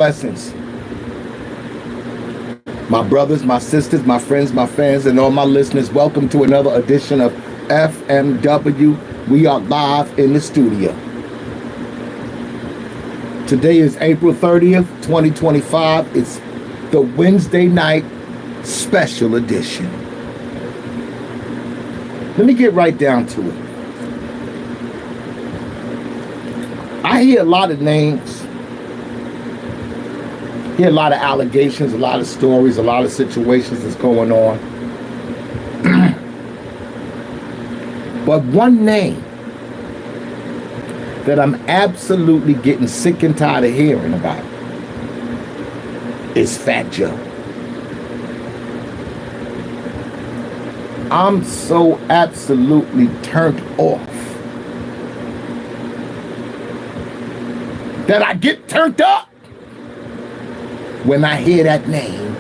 Blessings. My brothers, my sisters, my friends, my fans, and all my listeners, welcome to another edition of FMW. We are live in the studio. Today is April 30th, 2025. It's the Wednesday night special edition. Let me get right down to it. I hear a lot of names. Hear a lot of allegations, a lot of stories, a lot of situations that's going on. But one name that I'm absolutely getting sick and tired of hearing about is Fat Joe. I'm so absolutely turned off that I get turned up when I hear that name,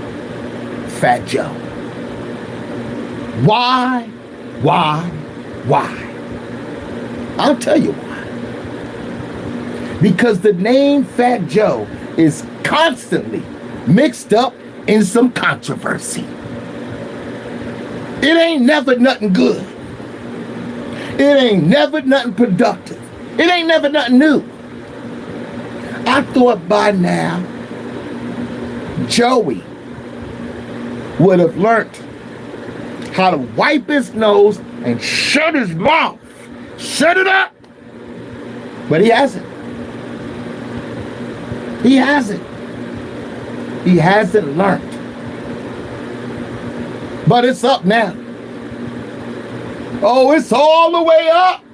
Fat Joe. Why? I'll tell you why. Because the name Fat Joe is constantly mixed up in some controversy. It ain't never nothing good. It ain't never nothing productive. It ain't never nothing new. I thought by now Joey would have learned how to wipe his nose and shut his mouth. Shut it up. But he hasn't. He hasn't. He hasn't learned. But it's up now. Oh, it's all the way up.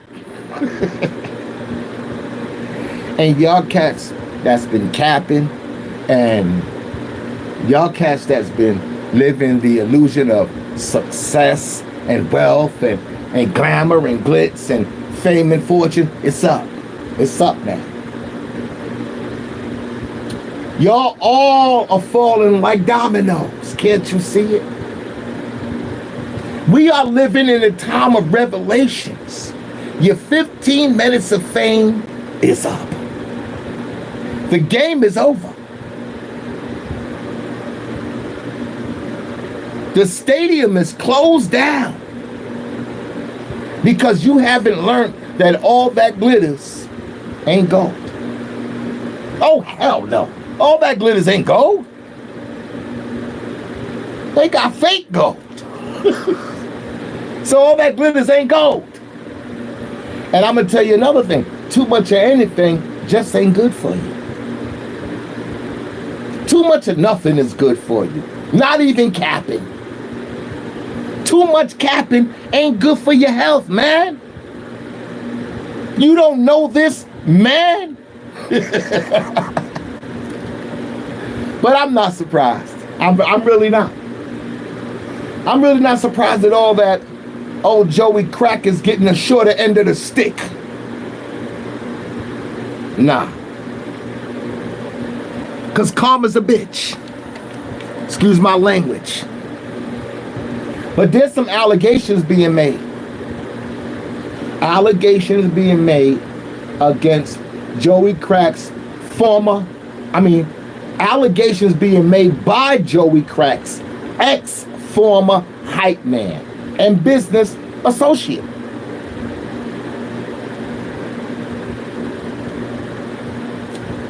And y'all cats that's been capping and y'all cats that's been living the illusion of success and wealth and glamour and glitz and fame and fortune, it's up. It's up now. Y'all all are falling like dominoes. Can't you see it? We are living in a time of revelations. Your 15 minutes of fame is up. The game is over. The stadium is closed down because you haven't learned that all that glitters ain't gold. Oh, hell no. All that glitters ain't gold. They got fake gold. So all that glitters ain't gold. And I'm going to tell you another thing. Too much of anything just ain't good for you. Too much of nothing is good for you. Not even capping. Too much capping ain't good for your health, man. You don't know this, man? But I'm not surprised. I'm really not. I'm really not surprised at all that old Joey Crack is getting the shorter end of the stick. Nah. Because karma's a bitch. Excuse my language. But there's some allegations being made. Allegations being made against Joey Crack's allegations being made by Joey Crack's ex-former hype man and business associate.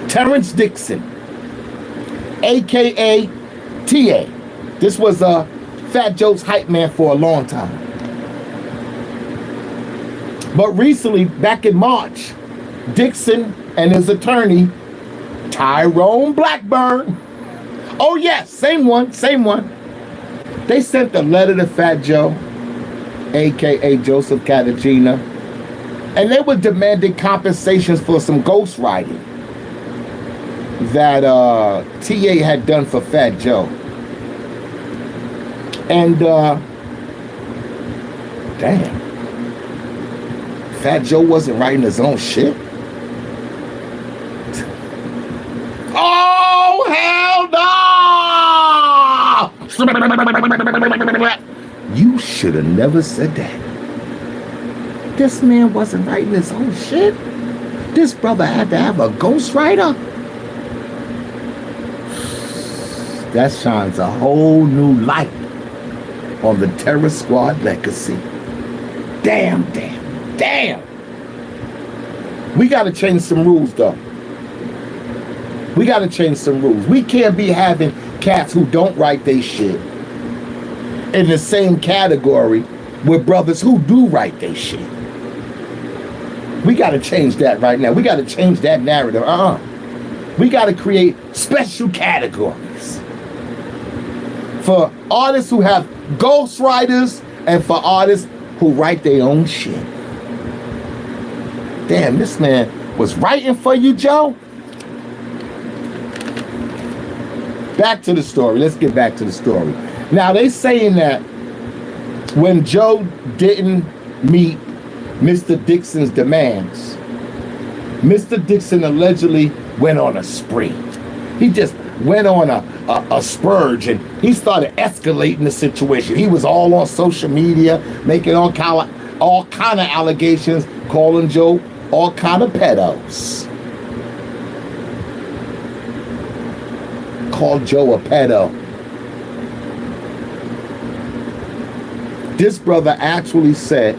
Terrence Dixon, aka TA. This was Fat Joe's hype man for a long time. But recently, back in March, Dixon and his attorney, Tyrone Blackburn, oh yes, same one, they sent a letter to Fat Joe, aka Joseph Catagina, and they were demanding compensations for some ghostwriting that TA had done for Fat Joe. And damn, Fat Joe wasn't writing his own shit. Oh, hell no! You should have never said that. This man wasn't writing his own shit. This brother had to have a ghostwriter. that shines a whole new light on the Terror Squad legacy. Damn. We got to change some rules, though. We got to change some rules. We can't be having cats who don't write their shit in the same category with brothers who do write their shit. We got to change that right now. We got to change that narrative. We got to create special categories for artists who have ghostwriters and for artists who write their own shit. Damn, this man was writing for you, Joe? Back to the story. Let's get back to the story. Now, they saying that when Joe didn't meet Mr. Dixon's demands, Mr. Dixon allegedly went on a spree. He just went on a spurge, and he started escalating the situation. He was all on social media, making all kind of allegations, calling Joe all kind of pedos. Called Joe a pedo. This brother actually said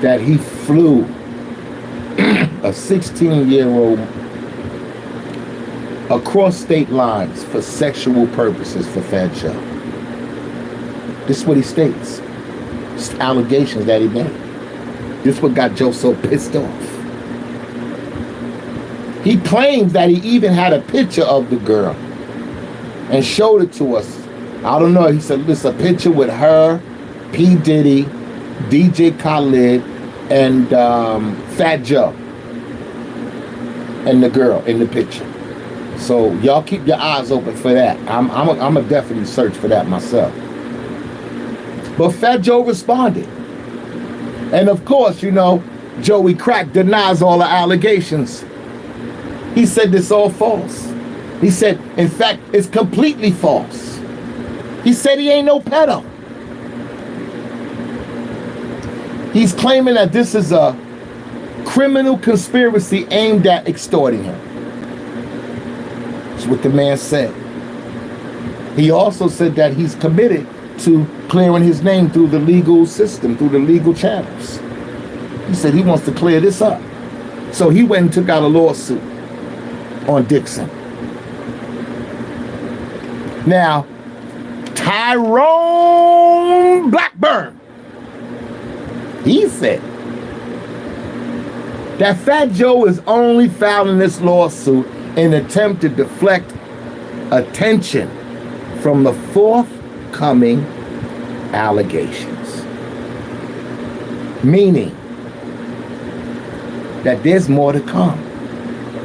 that he flew a 16-year-old across state lines for sexual purposes for Fat Joe. This is what he states. It's allegations that he made. This is what got Joe so pissed off. He claims that he even had a picture of the girl and showed it to us. I don't know. He said it's a picture with her, P. Diddy, DJ Khaled, and Fat Joe, and the girl in the picture. So y'all keep your eyes open for that. I'm a definitely search for that myself. But Fat Joe responded, and of course, you know, Joey Crack denies all the allegations. He said this all false. He said, in fact, it's completely false. He said he ain't no pedo. He's claiming that this is a criminal conspiracy aimed at extorting him. That's what the man said. He also said that he's committed to clearing his name through the legal system, through the legal channels. He said he wants to clear this up. So he went and took out a lawsuit on Dixon. Now, Tyrone Blackburn, he said that Fat Joe is only filing this lawsuit in an attempt to deflect attention from the forthcoming allegations. Meaning that there's more to come.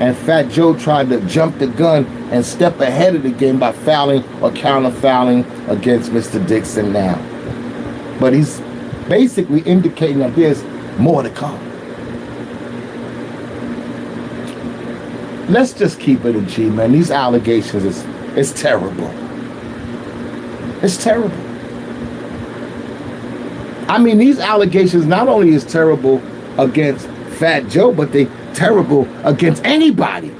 And Fat Joe tried to jump the gun and step ahead of the game by fouling or counter-fouling against Mr. Dixon now. But he's basically indicating that there's more to come. Let's just keep it a G, man. These allegations is terrible. It's terrible. I mean, these allegations not only is terrible against Fat Joe, but they terrible against anybody.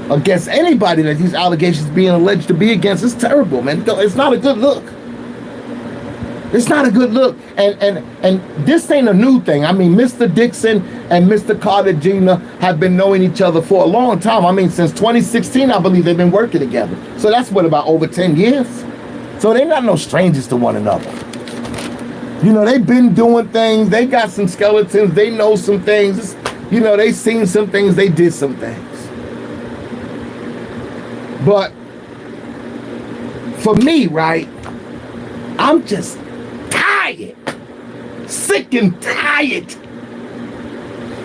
Against anybody that these allegations being alleged to be against. It's terrible, man. It's not a good look. It's not a good look. And this ain't a new thing. I mean, Mr. Dixon and Mr. Carter Jr. have been knowing each other for a long time. I mean, since 2016, I believe they've been working together. So that's what, about over 10 years? So they're not no strangers to one another. You know, they've been doing things. They got some skeletons. They know some things. You know, they seen some things. They did some things. But for me, right, I'm just tired, sick and tired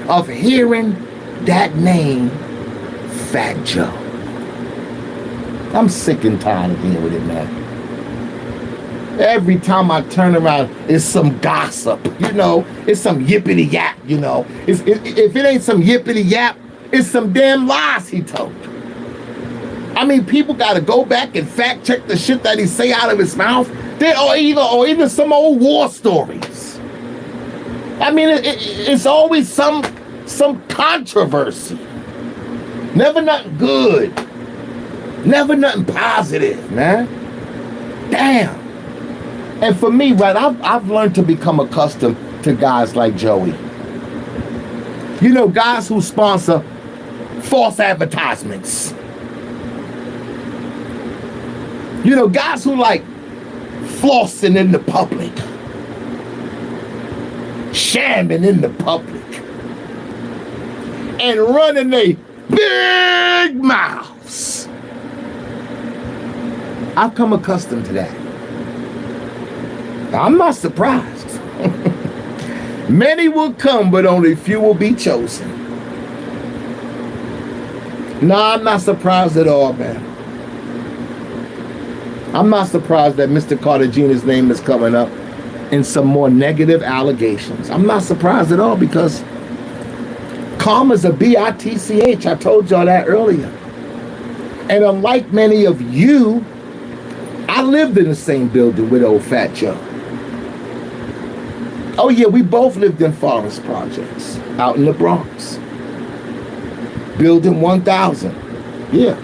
of hearing that name, Fat Joe. I'm sick and tired of hearing it, man. Every time I turn around, it's some gossip, you know. It's some yippity yap, you know. If it ain't some yippity yap, it's some damn lies he told. I mean, people got to go back and fact check the shit that he say out of his mouth. Or even some old war stories. I mean, it's always some controversy. Never not good. Never nothing positive, man. Damn. And for me, right, I've learned to become accustomed to guys like Joey. You know, guys who sponsor false advertisements. You know, guys who like flossing in the public, shamming in the public, and running their big mouths. I've come accustomed to that. I'm not surprised. Many will come, but only few will be chosen. Nah, I'm not surprised at all, man. I'm not surprised that Mr. Cartagena's name is coming up in some more negative allegations. I'm not surprised at all because karma's a B-I-T-C-H. I told y'all that earlier. And unlike many of you, I lived in the same building with old Fat Joe. Oh yeah, we both lived in Forest Projects out in the Bronx. Building 1000. Yeah.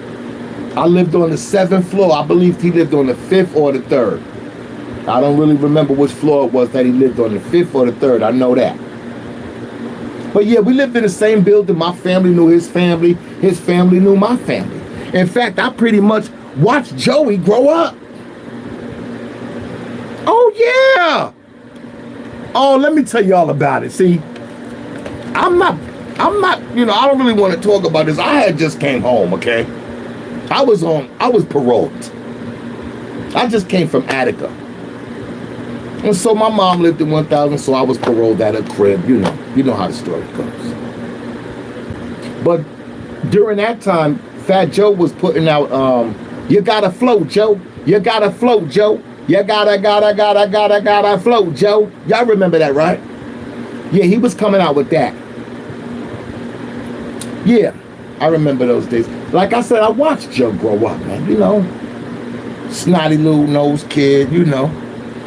I lived on the 7th floor. I believe he lived on the 5th or the 3rd. I don't really remember which floor it was that he lived on, the 5th or the 3rd. I know that. But yeah, we lived in the same building. My family knew his family. His family knew my family. In fact, I pretty much watched Joey grow up. Oh yeah. Oh, let me tell you all about it. See, I'm not, you know, I don't really want to talk about this. I had just came home, okay? I was paroled. I just came from Attica. And so my mom lived in 1000, so I was paroled at her crib. You know how the story goes. But during that time, Fat Joe was putting out, you gotta float, Joe. You gotta float, Joe. You gotta float, Joe. Y'all remember that, right? Yeah, he was coming out with that. Yeah, I remember those days. Like I said, I watched Joe grow up, man. You know, snotty little nose kid, you know.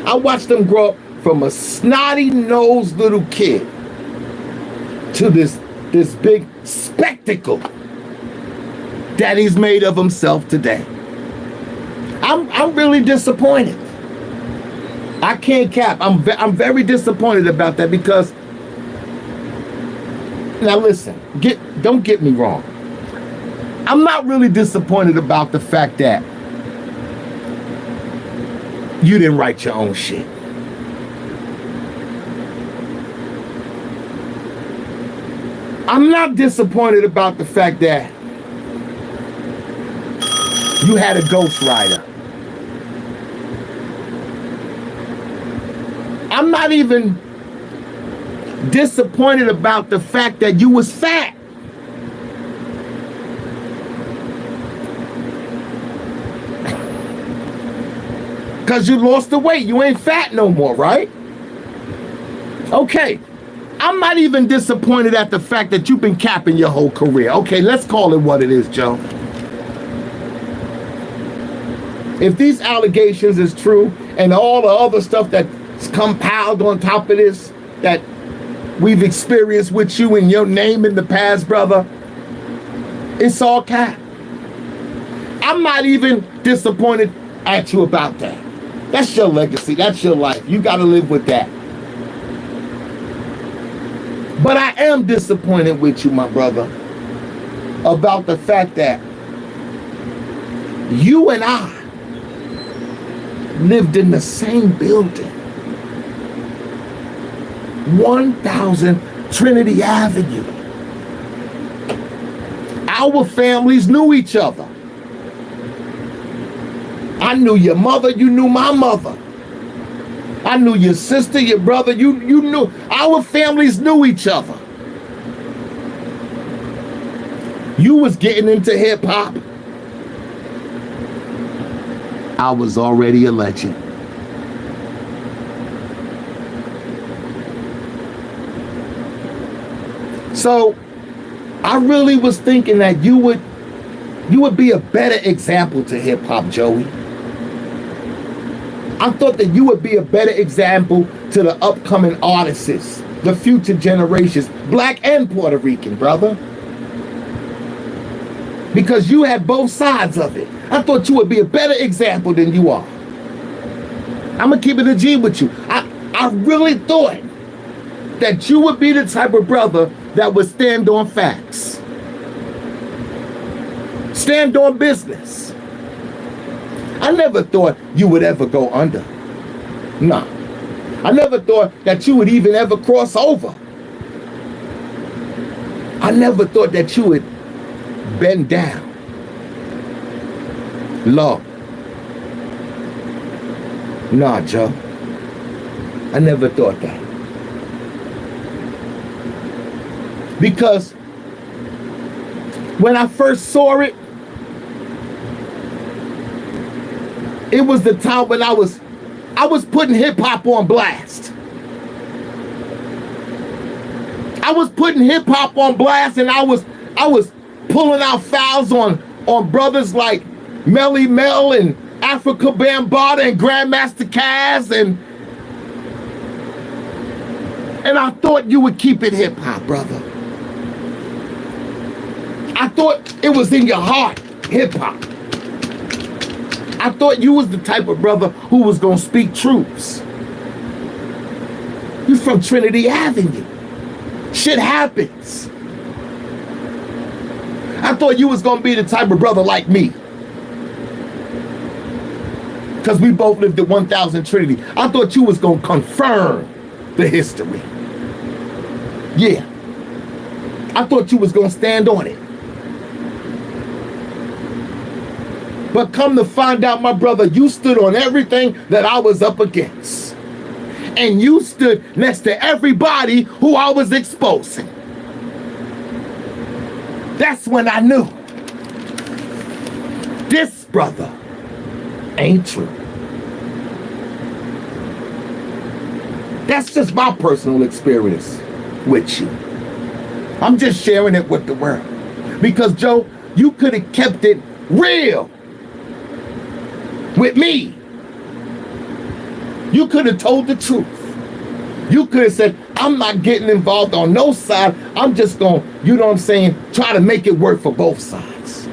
I watched him grow up from a snotty nosed little kid to this big spectacle that he's made of himself today. I'm really disappointed. I can't cap. I'm very disappointed about that because, now listen, don't get me wrong. I'm not really disappointed about the fact that you didn't write your own shit. I'm not disappointed about the fact that you had a ghostwriter. I'm not even disappointed about the fact that you was fat. Because you lost the weight. You ain't fat no more, right? Okay. I'm not even disappointed at the fact that you've been capping your whole career. Okay, let's call it what it is, Joe. If these allegations is true and all the other stuff that's compiled on top of this that we've experienced with you and your name in the past, brother, it's all cap. I'm not even disappointed at you about that. That's your legacy. That's your life. You got to live with that. But I am disappointed with you, my brother, about the fact that you and I lived in the same building. 1000 Trinity Avenue. Our families knew each other. I knew your mother, you knew my mother. I knew your sister, your brother, you knew. Our families knew each other. You was getting into hip hop. I was already a legend. So I really was thinking that you would be a better example to hip hop, Joey. I thought that you would be a better example to the upcoming artists, the future generations, black and Puerto Rican, brother. because you had both sides of it. I thought you would be a better example than you are. I'm going to keep it a G with you. I really thought that you would be the type of brother that would stand on facts. Stand on business. I never thought you would ever go under. Nah. I never thought that you would even ever cross over. I never thought that you would bend down low. Nah, Joe. I never thought that. Because when I first saw it, it was the time when I was putting hip hop on blast. I was putting hip hop on blast, and I was pulling out fouls on brothers like Melly Mel and Africa Bambaataa and Grandmaster Caz, and I thought you would keep it hip hop, brother. I thought it was in your heart, hip hop. I thought you was the type of brother who was gonna speak truths. You from Trinity Avenue. Shit happens. I thought you was gonna be the type of brother like me. Because we both lived at 1000 Trinity. I thought you was gonna confirm the history. Yeah. I thought you was gonna stand on it. But come to find out, my brother, you stood on everything that I was up against. And you stood next to everybody who I was exposing. That's when I knew this brother ain't true. That's just my personal experience with you. I'm just sharing it with the world. Because, Joe, you could have kept it real with me. You could have told the truth. You could have said, I'm not getting involved on no side. I'm just going, you know what I'm saying, try to make it work for both sides.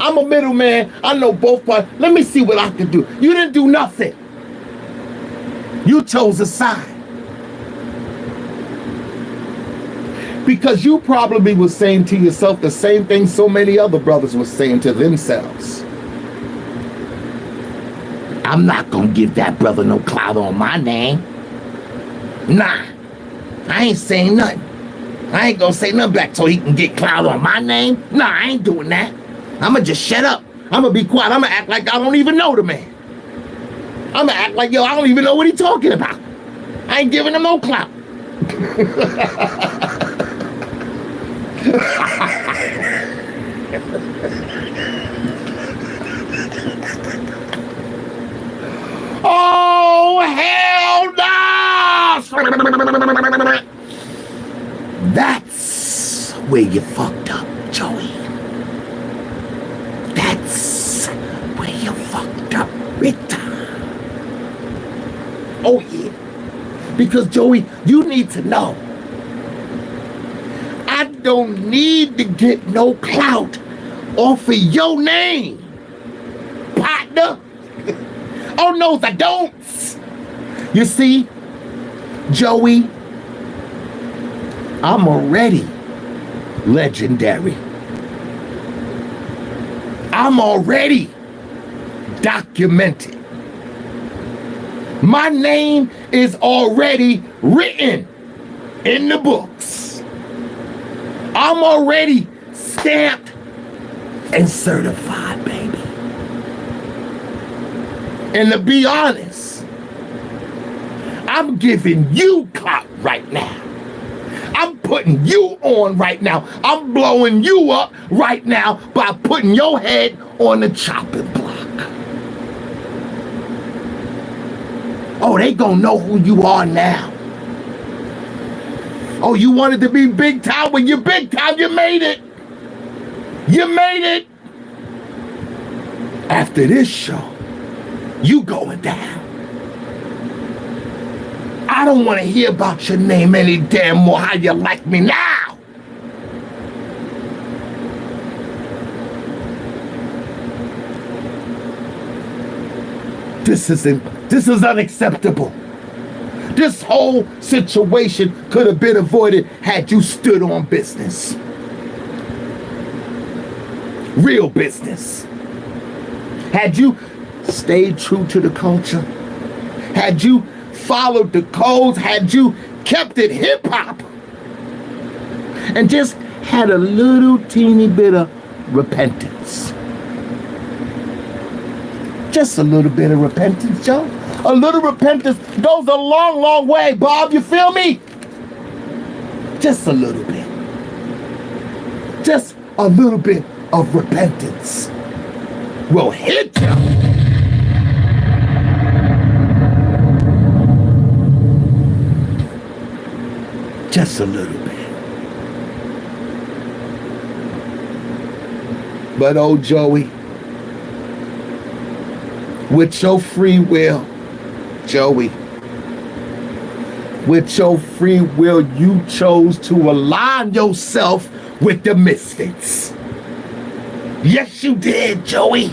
I'm a middleman. I know both parts. Let me see what I can do. You didn't do nothing. You chose a side. Because you probably was saying to yourself the same thing so many other brothers were saying to themselves. I'm not gonna give that brother no clout on my name. Nah, I ain't saying nothing. I ain't gonna say nothing back so he can get clout on my name. Nah, I ain't doing that. I'ma just shut up. I'ma be quiet. I'ma act like I don't even know the man. I'ma act like, yo, I don't even know what he talking about. I ain't giving him no clout. Oh, hell no! That's where you fucked up, Joey. That's where you fucked up, Rita. Oh, yeah. Because, Joey, you need to know. I don't need to get no clout off of your name, partner. Oh, no, I don't. You see, Joey, I'm already legendary. I'm already documented. My name is already written in the books. I'm already stamped and certified, baby. And to be honest, I'm giving you clout right now. I'm putting you on right now. I'm blowing you up right now by putting your head on the chopping block. Oh, they gonna know who you are now. Oh, you wanted to be big time? When you're big time, you made it. You made it. After this show, you going down. I don't want to hear about your name any damn more. How you like me now? This is unacceptable. This whole situation could have been avoided had you stood on business. Real business. Had you stayed true to the culture, had you followed the codes, had you kept it hip-hop, and just had a little teeny bit of repentance. Just a little bit of repentance, Joe. A little repentance goes a long, long way, Bob. You feel me? Just a little bit. Just a little bit of repentance will hit you. Just a little bit. But oh, Joey, with your free will, Joey, with your free will, you chose to align yourself with the misfits. Yes, you did, Joey.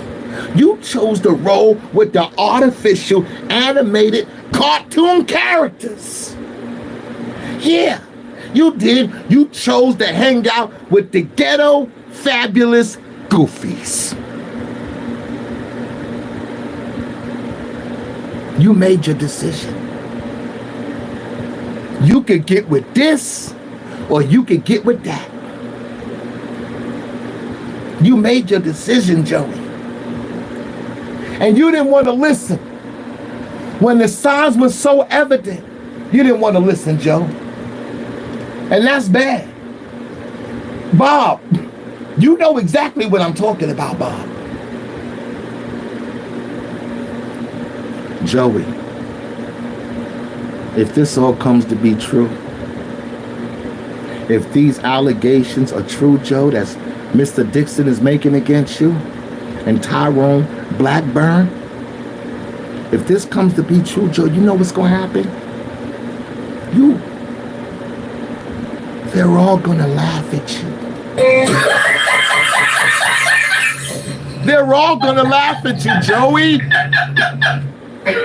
You chose to roll with the artificial animated cartoon characters. Yeah, you did. You chose to hang out with the ghetto fabulous goofies. You made your decision. You could get with this, or you could get with that. You made your decision, Joey. And you didn't want to listen. When the signs were so evident, you didn't want to listen, Joe. And that's bad. Bob, you know exactly what I'm talking about, Bob. Joey, if this all comes to be true, if these allegations are true, Joe, that's Mr. Dixon is making against you and Tyrone Blackburn, if this comes to be true, Joe, you know what's going to happen? They're all going to laugh at you. They're all going to laugh at you, Joey. They're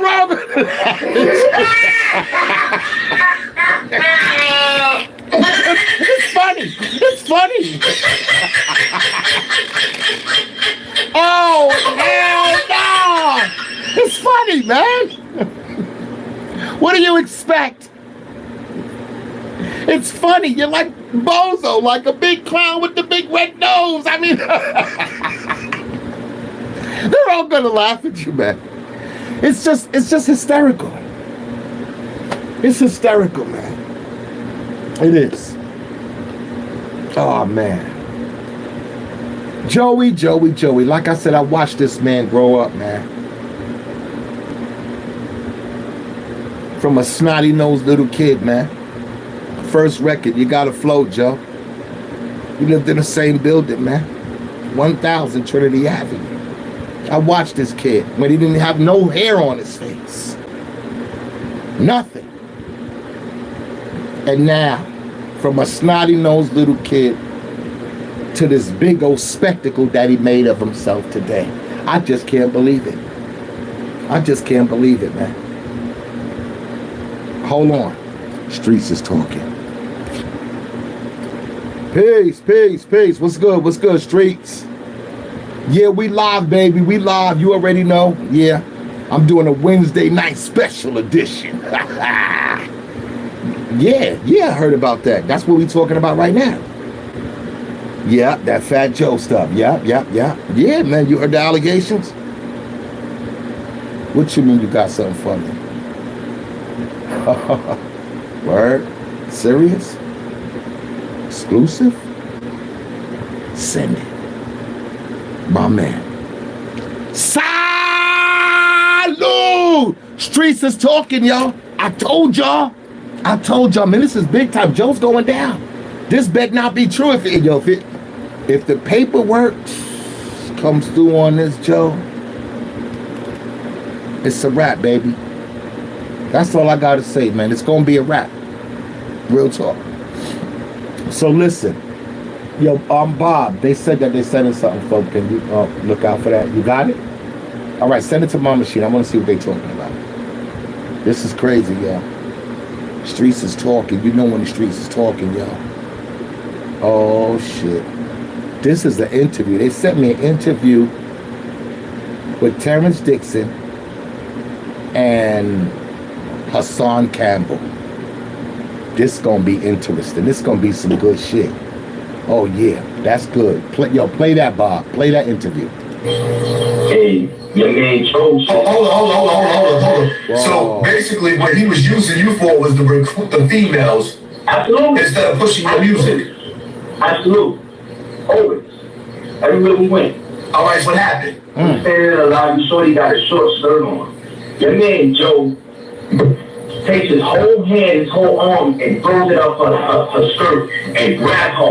all going to laugh at you. It's funny. It's funny. Oh, hell no. It's funny, man. What do you expect? It's funny. You're like Bozo, like a big clown with the big red nose. I mean, they're all gonna laugh at you, man. It's just hysterical. It's hysterical, man. It is. Oh, man. Joey. Like I said, I watched this man grow up, man. From a snotty-nosed little kid, man. First record, You Gotta Flow, Joe. We lived in the same building, man. 1000 Trinity Avenue. I watched this kid when he didn't have no hair on his face. Nothing. And now, from a snotty-nosed little kid to this big old spectacle that he made of himself today. I just can't believe it. I just can't believe it, man. Hold on. Streets is talking. Peace. What's good, Streets? Yeah, we live, baby. We live. You already know. Yeah. I'm doing a Wednesday night special edition. Yeah, I heard about that. That's what we talking about right now. Yeah, that Fat Joe stuff. Yeah. Yeah, man, you heard the allegations? What you mean you got something funny? Word? Serious? Exclusive? Send it. My man. Salute! Streets is talking, y'all. I told y'all, man, this is big time. Joe's going down. This better not be true. If the paperwork comes through on this, Joe, it's a wrap, baby. That's all I gotta say, man. It's gonna be a wrap. Real talk. So listen, Yo, Bob, they said that they're sending something, folks. Can you look out for that? You got it? All right, send it to my machine. I want to see what they're talking about. This is crazy, yo. Streets is talking. You know when the streets is talking, yo. Oh, shit. This is an interview. They sent me an interview with Terrence Dixon and Hassan Campbell. This is going to be interesting. This is going to be some good shit. Oh, yeah. That's good. Play that, Bob. Play that interview. Hey, your man chose. Hold on. So basically, what he was using you for was to recruit the females. Absolutely. Instead of pushing your music. Absolutely. Always. Everywhere we went. All right, so what happened? Standing in a lobby, shorty got a short skirt on. Your man Joe takes his whole hand, his whole arm, and throws it up her skirt and grabs her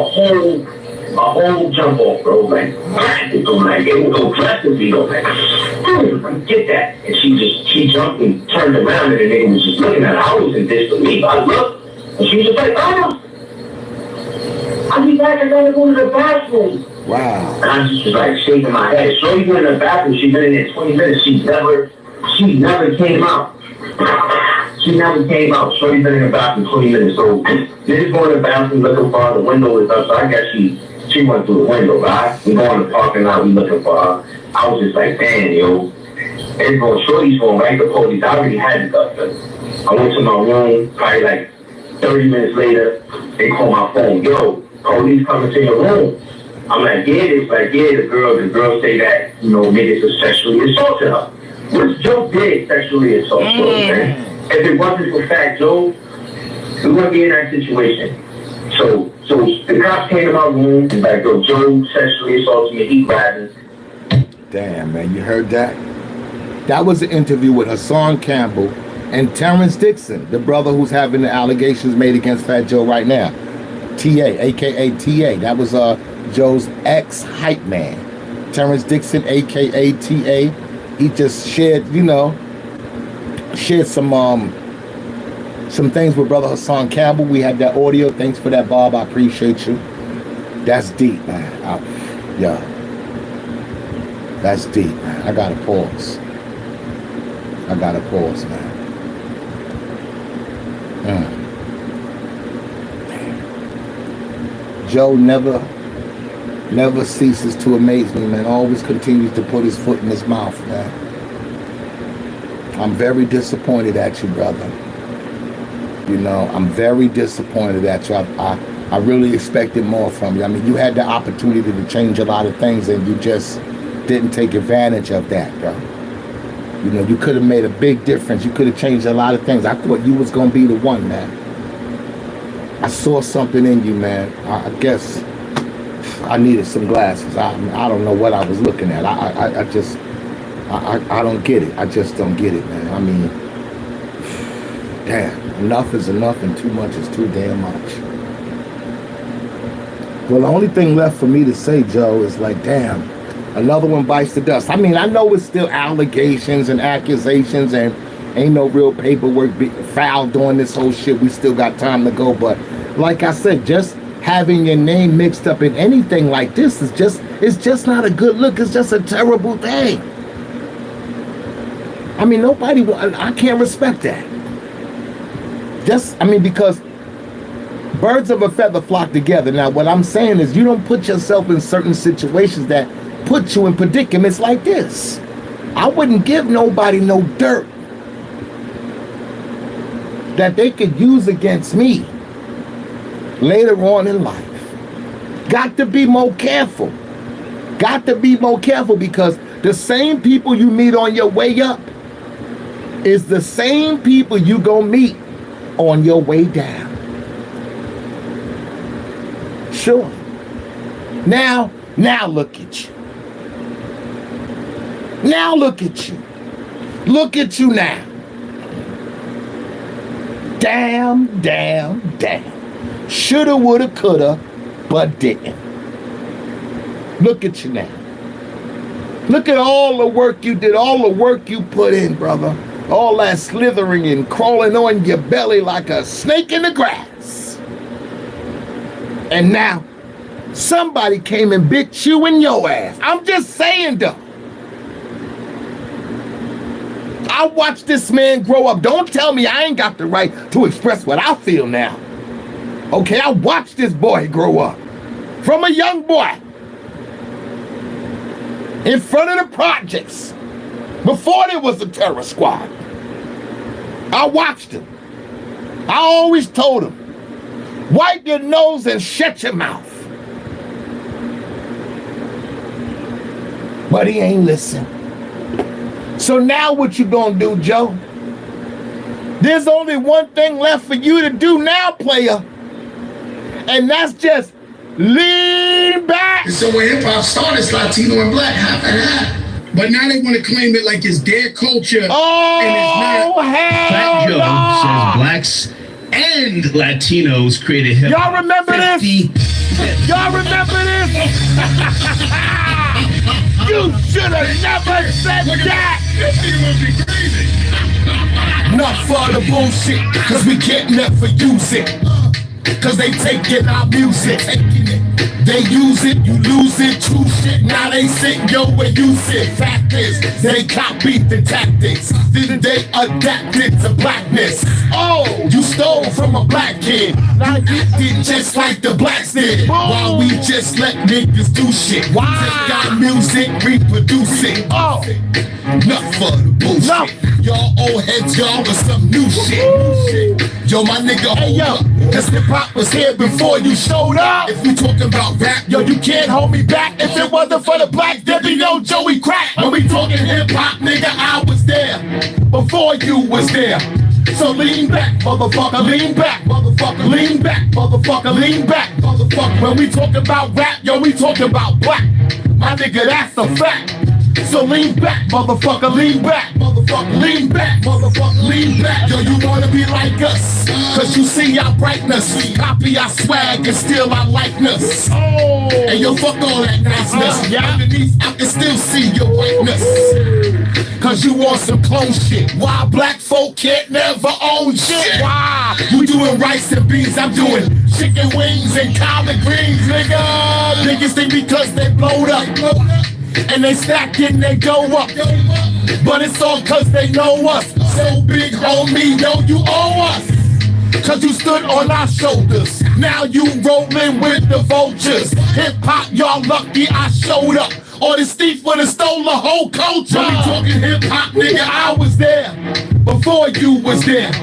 whole jump off, bro. Like, it would go aggressively, like, get that. And she jumped and turned around, and the nigga was just looking at her. I was in disbelief. I looked, and she was just like, oh, I'll be back. I gotta go to the bathroom. Wow. And I just was like shaking my head. Shorty went in the bathroom. She's been in there 20 minutes. She never came out. She never came out. Shorty been in the bathroom 20 minutes. So this going to the bathroom looking for her. The window is up. So I guess she went through the window, right? We go in the parking lot. We looking for her. I was just like, damn, yo. It's going. Shorty's going right to police. I already had it up. I went to my room. Probably like 30 minutes later, they call my phone. Yo, police coming to your room. I'm like, yeah, it's like, yeah, the girl say that, you know, niggas are sexually assaulted her. Which Joe did sexually assault her, man. If it wasn't for fact, Joe, we wouldn't be in that situation. So the cops came to my room and like, yo, Joe sexually assaulted me, he grabbed me. Damn, man, you heard that? That was an interview with Hassan Campbell and Terrence Dixon, the brother who's having the allegations made against Fat Joe right now. T.A., a.k.a. T.A. That was Joe's ex-hype man. Terrence Dixon, a.k.a. T.A. He just shared some things with brother Hassan Campbell. We had that audio. Thanks for that, Bob. I appreciate you. That's deep, man. That's deep, man. I gotta pause, man. Joe never ceases to amaze me, man. Always continues to put his foot in his mouth, man. I'm very disappointed at you, brother. You know, I'm very disappointed at you. I really expected more from you. I mean, you had the opportunity to change a lot of things, and you just didn't take advantage of that, bro. You know, you could have made a big difference. You could have changed a lot of things. I thought you was gonna be the one, man. I saw something in you, man. I guess I needed some glasses. I don't know what I was looking at. I don't get it. I just don't get it, man. I mean, damn, enough is enough and too much is too damn much. Well, the only thing left for me to say, Joe, is like, damn, another one bites the dust. I mean, I know it's still allegations and accusations and ain't no real paperwork filed on this whole shit. We still got time to go. But like I said, just having your name mixed up in anything like this is it's just not a good look. It's just a terrible thing. I mean, I can't respect that. Because birds of a feather flock together. Now, what I'm saying is you don't put yourself in certain situations that put you in predicaments like this. I wouldn't give nobody no dirt that they could use against me later on in life. Got to be more careful. Because the same people you meet on your way up is the same people you gonna meet on your way down. Sure. Now look at you. Look at you now. Damn. Shoulda, woulda, coulda, but didn't. Look at you now. Look at all the work you did, all the work you put in, brother. All that slithering and crawling on your belly like a snake in the grass. And now somebody came and bit you in your ass. I'm just saying, though. I watched this man grow up. Don't tell me I ain't got the right to express what I feel now. Okay, I watched this boy grow up. From a young boy. In front of the projects. Before there was a terror squad. I watched him. I always told him, wipe your nose and shut your mouth. But he ain't listen. So now what you gonna do, Joe? There's only one thing left for you to do now, player. And that's just lean back. So when hip hop started, it's Latino and black, half and half. But now they want to claim it like it's their culture. Oh, and it's not. hell Fat Joe no. says blacks and Latinos created hip hop. Y'all remember this? Y'all remember this? You should have never said that. This nigga must be crazy. Not for the bullshit, cause we can't never use it. Cause they taking our music. They use it, you lose it, true shit. Now they sit, yo, and you sit. Fact is, they copied the tactics. Then they adapted to blackness. Oh, you stole from a black kid. Now you did just like the blacks did. While we just let niggas do shit. Why? Take our music, reproduce it. Oh, not for the bullshit. No. Y'all old heads, y'all with some new shit. Yo, my nigga, hey, yo, cause hip hop was here before you showed up. If we talking about rap, yo, you can't hold me back. If it wasn't for the black, there'd be no Joey Crack. When we talking hip hop, nigga, I was there before you was there. So lean back, motherfucker, lean back, motherfucker, lean back, motherfucker, lean back, motherfucker. When we talk about rap, yo, we talking about black. My nigga, that's a fact. So lean back, motherfucker, lean back, motherfucker, lean back, motherfucker, lean back. Yo, you wanna be like us, cause you see our brightness, copy our swag and steal our likeness. Oh. And yo, fuck all that niceness. Underneath, I can still see your whiteness. Cause you want some clone shit. Why black folk can't never own shit? Why? You doing rice and beans, I'm doing chicken wings and collard greens, nigga. Niggas think because they blowed up. And they stack and they go up. But it's all cause they know us. So big, homie, yo, you owe us. Cause you stood on our shoulders. Now you rolling with the vultures. Hip hop, y'all lucky I showed up. Or this thief would've stole the whole culture. When we talking hip hop, nigga, I was there before you was there.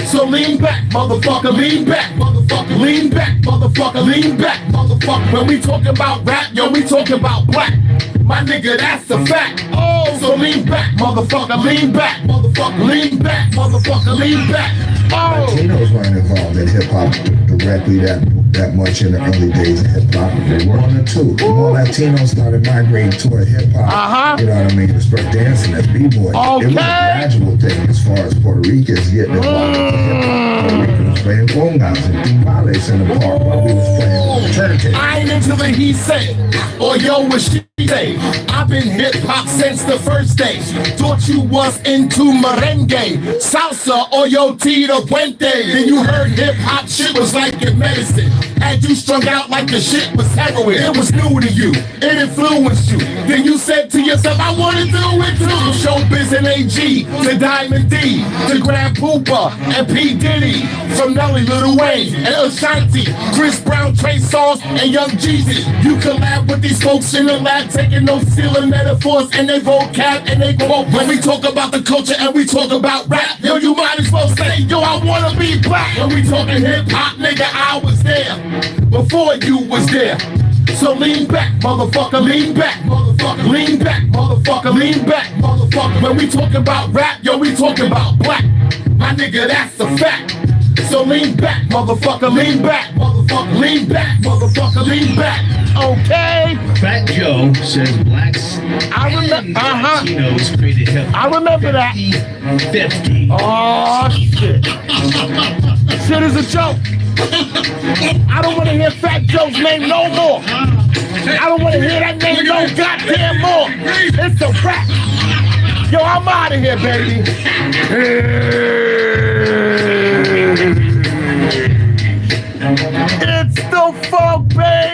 So lean back, motherfucker, lean back, motherfucker, lean back, motherfucker, lean back, motherfucker. When we talking about rap, yo, we talking about black. My nigga, that's a fact. Oh, so lean back, motherfucker, lean back, motherfucker, lean back, motherfucker, lean back. Oh. Latinos weren't involved in hip hop directly that much in the early days of hip hop. They were on it too. The more Latinos started migrating toward hip hop, you know what I mean, to start dancing as b-boys. Okay. It was a gradual thing as far as Puerto Ricans getting involved into hip hop. Puerto Ricans was playing congas and timbales in the park while we was playing turntable. I ain't into the he say, or yo what she say. I've been hip hop since the first day. Thought you was into merengue, salsa, or yo Tito Puente. Then you heard hip hop shit was like your medicine. Had you strung out like the shit was heroin. It was new to you, it influenced you. Then you said to yourself, I wanna do it too. Showbiz and AG, to Diamond D, to Grand Poopa and P. Diddy. From Nelly, Lil Wayne, and Ashanti, Chris Brown, Trey Songz, and Young Jeezy. You collab with these folks in the lab, taking those stealing metaphors and they vocab and they quote. When we talk about the culture and we talk about rap, yo, you might as well say, yo, I wanna be black. When we talking hip hop, nigga, I was there before you was there. So lean back, motherfucker, lean back, motherfucker, lean back, motherfucker, lean back, motherfucker. When we talking about rap, yo, we talking about black. My nigga, that's a fact. So lean back, motherfucker, lean back, motherfucker, lean back, motherfucker, lean back. Okay. Fat Joe says blacks and Latinos created hip hop. I remember that. 50. Oh shit. Shit is a joke. I don't want to hear Fat Joe's name no more. I don't want to hear that name no goddamn more. It's a rap. Yo, I'm out of here, baby. It's the funk, baby.